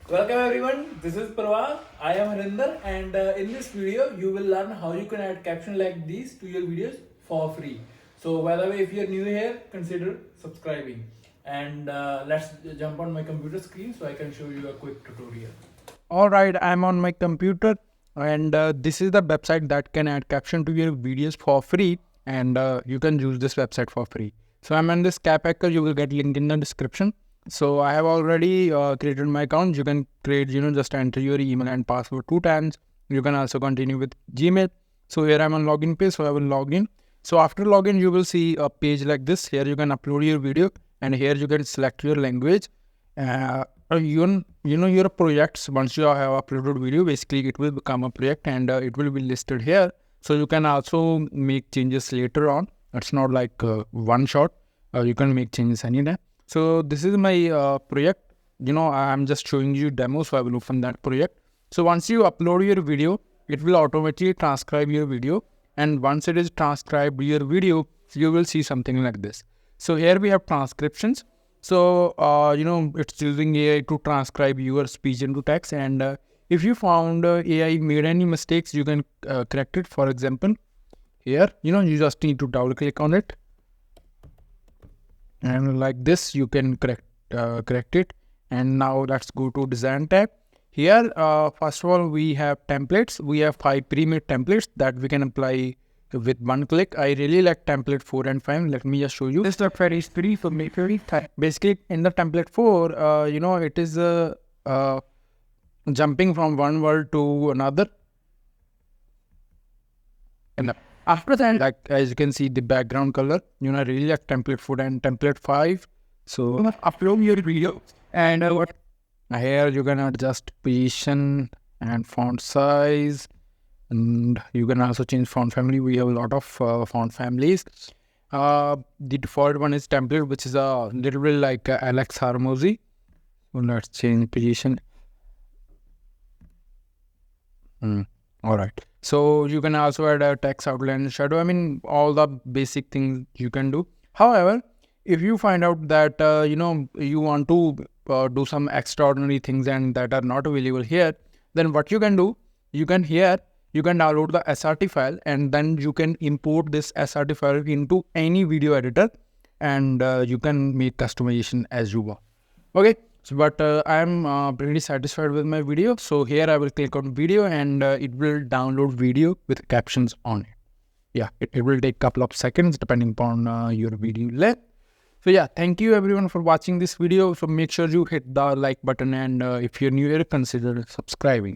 Welcome everyone, this is Parvaz, I am Harinder, and in this video you will learn how you can add caption like these to your videos for free. So by the way, if you are new here, consider subscribing, and let's jump on my computer screen so I can show you a quick tutorial. All right, I'm on my computer, and this is the website that can add caption to your videos for free, and you can use this website for free. So I'm on this cap hacker. You will get link in the description. So I have already created my account. You can create, just enter your email and password 2 times. You can also continue with Gmail. So here I'm on login page. So I will log in. So after login, you will see a page like this. Here you can upload your video, and here you can select your language. Your projects. Once you have uploaded video, basically it will become a project, and it will be listed here. So you can also make changes later on. It's not like one shot. You can make changes anytime. So this is my project. I'm just showing you demo, so I will open that project. So once you upload your video, it will automatically transcribe your video, and once it is transcribed your video, you will see something like this. So here we have transcriptions. So it's using AI to transcribe your speech into text, and if you found AI made any mistakes, you can correct it. For example, here you just need to double click on it, and like this you can correct it. And now let's go to design tab. Here first of all, we have templates. We have 5 pre-made templates that we can apply with one click. I really like template 4 and 5. Let me just show you. This software is free for me. Basically in the template 4, it is jumping from one word to another. And after that, like as you can see, the background color, I really like template 4 and template 5. So upload your video, and what here you can adjust position and font size, and you can also change font family. We have a lot of font families. The default one is template, which is a little bit like Alex Harmozy. So let's change position. All right. So you can also add a text outline and shadow. I mean, all the basic things you can do. However, if you find out that you want to do some extraordinary things and that are not available here, then what you can do, you can download the SRT file, and then you can import this SRT file into any video editor, and you can make customization as you want. Okay. So, but I am pretty satisfied with my video. So here I will click on video, and it will download video with captions on it. Yeah, it will take a couple of seconds depending upon your video length. So yeah, thank you everyone for watching this video. So make sure you hit the like button, and if you're new here, consider subscribing.